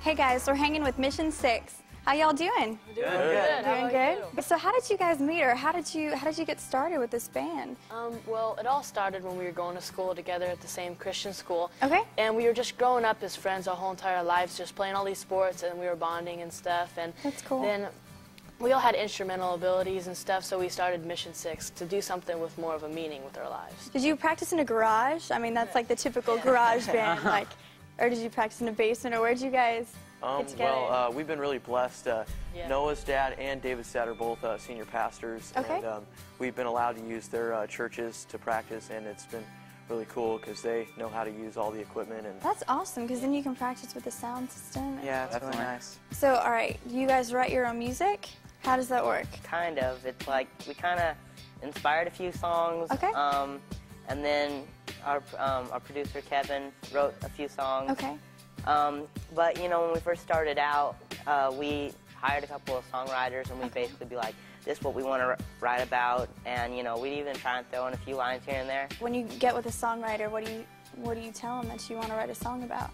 Hey guys, we're hanging with Mission6. How y'all doing? Doing good. Doing good? You? So how did you guys meet, or how did you get started with this band? Well, it all started when we were going to school together at the same Christian school. Okay. And we were just growing up as friends our whole entire lives, just playing all these sports, and we were bonding and stuff. And that's cool. Then we all had instrumental abilities and stuff, so we started Mission6 to do something with more of a meaning with our lives. Did you practice in a garage? I mean, that's like the typical garage band, like, or did you practice in a basement, or where'd you guys get together? Well, we've been really blessed. Noah's dad and David's dad are both senior pastors, okay. And we've been allowed to use their churches to practice, and it's been really cool because they know how to use all the equipment. And that's awesome, because then you can practice with the sound system. Yeah, that's really nice. So, all right, you guys write your own music? How does that work? Kind of. It's like we kind of inspired a few songs. Okay. And then our producer, Kevin, wrote a few songs. Okay. But, you know, when we first started out, we hired a couple of songwriters, and we'd basically be like, this is what we want to write about, and, you know, we'd even try and throw in a few lines here and there. When you get with a songwriter, what do you tell them that you want to write a song about?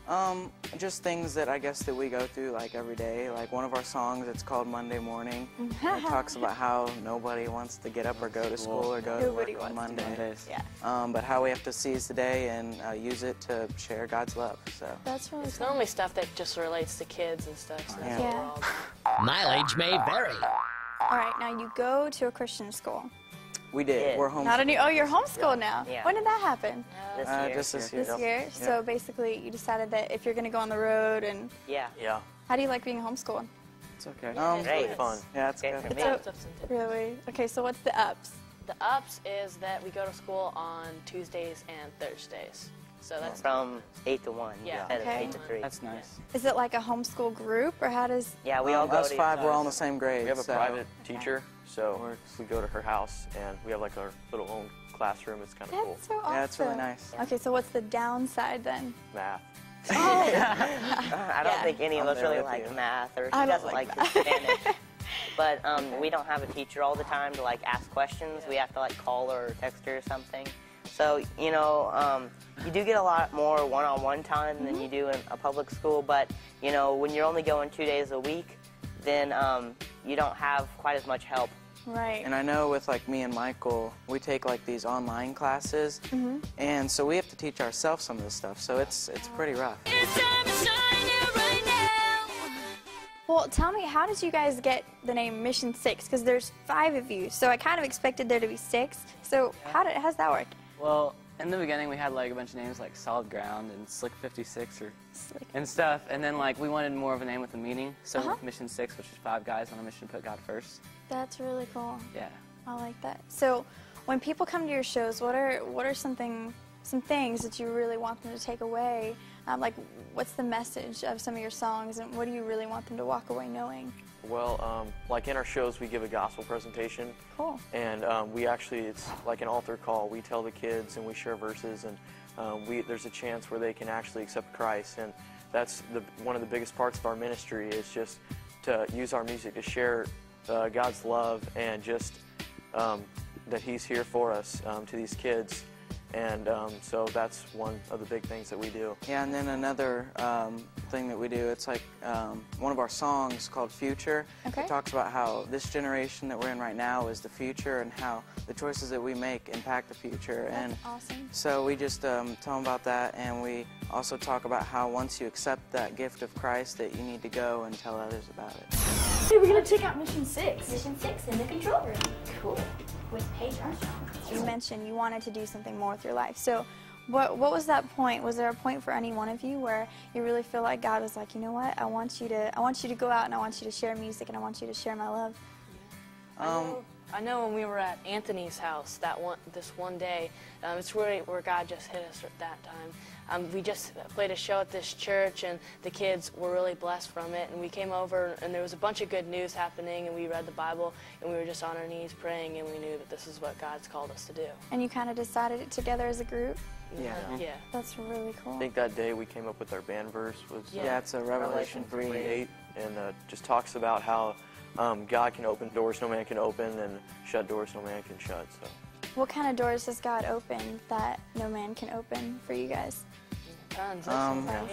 Just things that I guess that we go through like every day. Like one of our songs, it's called Monday Morning. It talks about how nobody wants to get up or go to school or go to work on Mondays. Yeah. But how we have to seize the day and use it to share God's love. So that's really It's cool. normally stuff that just relates to kids and stuff. So that's what we're all about. Mileage may vary. All right, now you go to a Christian school. we did. We're homeschooled. Oh, you're homeschooled now. Yeah. When did that happen? This year. Just this year. This year. So basically, you decided that if you're going to go on the road, and Yeah. how do you like being homeschooled? It's okay. it's really fun. Yeah, it's Okay, good. for me. Lots of ups and downs. Really? Okay, so what's the ups? The ups is that we go to school on Tuesdays and Thursdays. So that's From 8 to 1 Yeah. instead Okay. of 8 to 3. That's nice. Is it like a homeschool group, or how does? Yeah, we all go Us to five, we're all in the same grade. We have a so. private teacher, so we go to her house, and we have like our little own classroom. It's kind of cool. That's so awesome. Yeah, it's really nice. Okay, so what's the downside then? Math. I don't think any of I'm us there really with like you. math, or I she don't doesn't like like Spanish. But we don't have a teacher all the time to like ask questions. We have to like call her or text her or something. So, you know, you do get a lot more one-on-one time than you do in a public school, but, you know, when you're only going 2 days a week, then you don't have quite as much help. Right. And I know with like me and Michael, we take like these online classes, and so we have to teach ourselves some of this stuff. So it's pretty rough. Well, tell me, how did you guys get the name Mission6? Because there's 5 of you, so I kind of expected there to be 6. So how's that work? Well, in the beginning we had like a bunch of names like Solid Ground and Slick 56 and stuff, and then like we wanted more of a name with a meaning. So with Mission6, which is 5 guys on a mission to put God first. That's really cool. Yeah. I like that. So when people come to your shows, what are some things that you really want them to take away? Like, what's the message of some of your songs, and what do you really want them to walk away knowing? Well, like in our shows, we give a gospel presentation. Cool. And it's like an altar call. We tell the kids and we share verses, and there's a chance where they can actually accept Christ. And that's one of the biggest parts of our ministry, is just to use our music to share God's love, and just that He's here for us to these kids. And so that's one of the big things that we do. Yeah, and then another thing that we do, it's like one of our songs called Future. Okay. It talks about how this generation that we're in right now is the future, and how the choices that we make impact the future. That's and awesome. So we just tell them about that, and we also talk about how once you accept that gift of Christ, that you need to go and tell others about it. Hey, we're going to check out Mission6. Mission6 in the control room. Cool. With Paige Armstrong. You mentioned you wanted to do something more with your life. So what was that point? Was there a point for any one of you where you really feel like God was like, you know what, I want you to go out, and I want you to share music, and I want you to share my love? I know when we were at Anthony's house this one day, it's really where God just hit us at that time. We just played a show at this church, and the kids were really blessed from it. And we came over, and there was a bunch of good news happening, and we read the Bible, and we were just on our knees praying, and we knew that this is what God's called us to do. And you kind of decided it together as a group? Yeah. Yeah. That's really cool. I think that day we came up with our band verse was Yeah, it's a Revelation 3:8, and just talks about how God can open doors no man can open, and shut doors no man can shut. So What kind of doors has God opened that no man can open for you guys? Tons.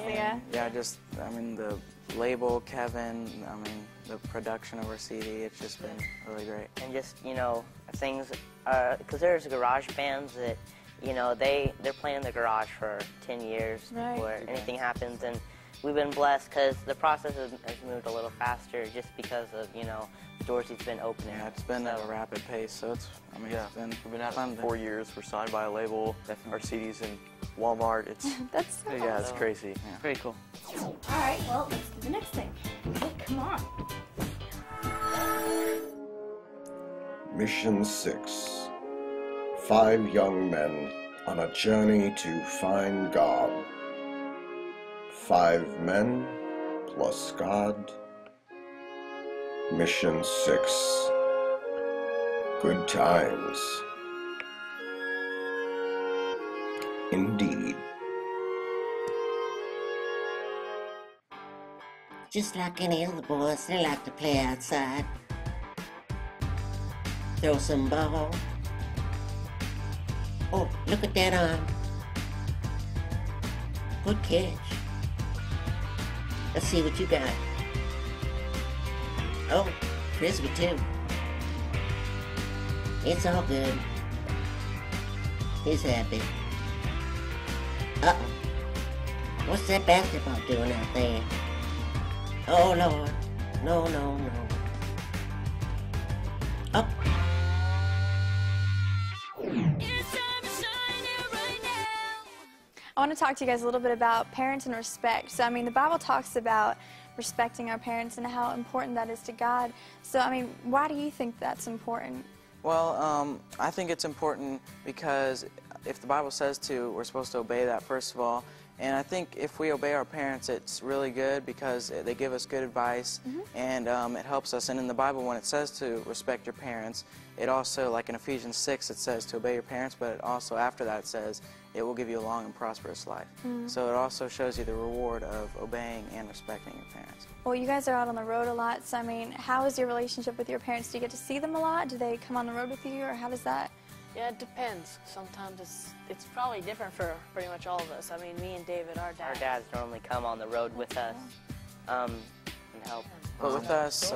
Yeah. Yeah, just, I mean, the label, Kevin, I mean, the production of our CD, it's just been really great. And just, you know, things, because there's garage bands that, you know, they're playing in the garage for 10 years before anything happens, and we've been blessed because the process has moved a little faster just because of, you know, the doors he's been opening. Yeah, it's been at a rapid pace, so it's, I mean, it's been We've been at it fun. for 4 years. We're signed by a label. Our CD's in Walmart. It's That's so yeah, it's crazy. Yeah. Very cool. All right, well, let's do the next thing. Okay, come on. MissionSix. 5 young men on a journey to find God. 5 men plus God. MissionSix. Good times. Indeed. Just like any other boys, they like to play outside. Throw some ball. Oh, look at that arm. Good catch. Let's see what you got. Oh, frisbee too. It's all good. He's happy. Uh-oh. What's that basketball doing out there? Oh, Lord. No, no, no. Up. I want to talk to you guys a little bit about parents and respect. So, I mean, the Bible talks about respecting our parents and how important that is to God. So, I mean, why do you think that's important? Well, I think it's important because if the Bible says to, we're supposed to obey that first of all. And I think if we obey our parents, it's really good because they give us good advice and it helps us. And in the Bible, when it says to respect your parents, it also, like in Ephesians 6, it says to obey your parents, but it also after that it says it will give you a long and prosperous life. So it also shows you the reward of obeying and respecting your parents. Well, you guys are out on the road a lot, so I mean, how is your relationship with your parents? Do you get to see them a lot? Do they come on the road with you, or how does that? Yeah, it depends. Sometimes it's probably different for pretty much all of us. I mean, me and David, our dads normally come on the road with us and help. But with us,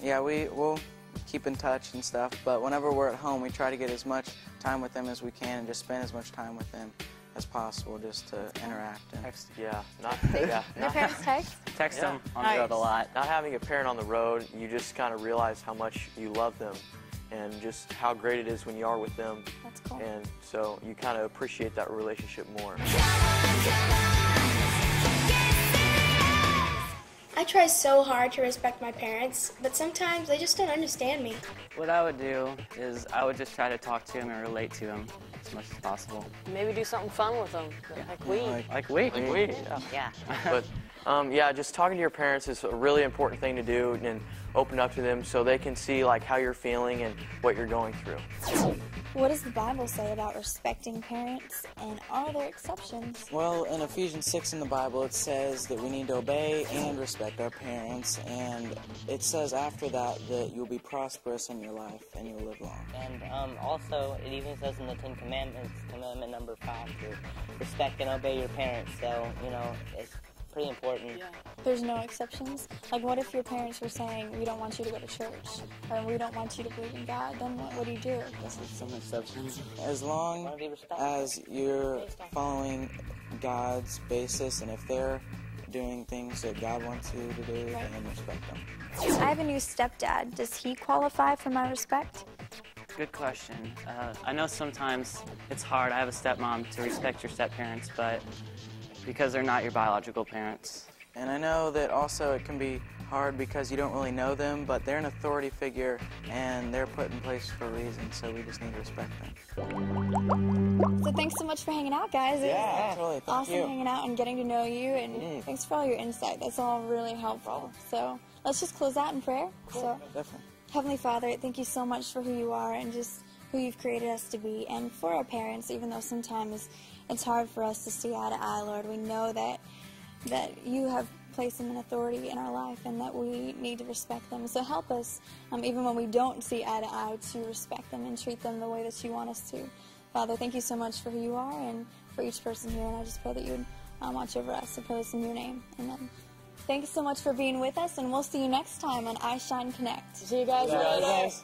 yeah, we'll keep in touch and stuff, but whenever we're at home, we try to get as much time with them as we can and just spend as much time with them as possible just to interact. And Text. Yeah, Your parents text? Text them on the road a lot. Not having a parent on the road, you just kind of realize how much you love them and just how great it is when you are with them. That's cool. And so you kind of appreciate that relationship more. I try so hard to respect my parents, but sometimes they just don't understand me. What I would do is I would just try to talk to him and relate to him as much as possible. Maybe do something fun with them, like we. Like we. Yeah. But yeah, just talking to your parents is a really important thing to do and open up to them so they can see like how you're feeling and what you're going through. What does the Bible say about respecting parents, and are there exceptions? well, in Ephesians 6 in the Bible, it says that we need to obey and respect our parents, and it says after that that you'll be prosperous in your life and you'll live long. And also, it even says in the 10 Commandments, commandment number 5, to respect and obey your parents. So, you know, it's pretty important. Yeah. There's no exceptions? Like, what if your parents were saying, we don't want you to go to church, or we don't want you to believe in God? Then what do you do? That's some exceptions. As long as you're following God's basis, and if they're doing things that God wants you to do, then respect them. I have a new stepdad. Does he qualify for my respect? Good question. I know sometimes it's hard. I have a stepmom to respect your stepparents, but because they're not your biological parents. And I know that also it can be hard because you don't really know them, but they're an authority figure and they're put in place for a reason, so we just need to respect them. So thanks so much for hanging out, guys. It was Totally. Thank awesome you. hanging out and getting to know you, and thanks for all your insight. That's all really helpful. So let's just close out in prayer. So, Definitely. Heavenly Father, thank you so much for who you are and just who you've created us to be, and for our parents, even though sometimes it's hard for us to see eye to eye, Lord. We know that you have placed them in authority in our life and that we need to respect them. So help us, even when we don't see eye to eye, to respect them and treat them the way that you want us to. Father, thank you so much for who you are and for each person here, and I just pray that you would watch over us. I pray this in your name. Amen. Thank you so much for being with us, and we'll see you next time on iShine Connect. See you guys.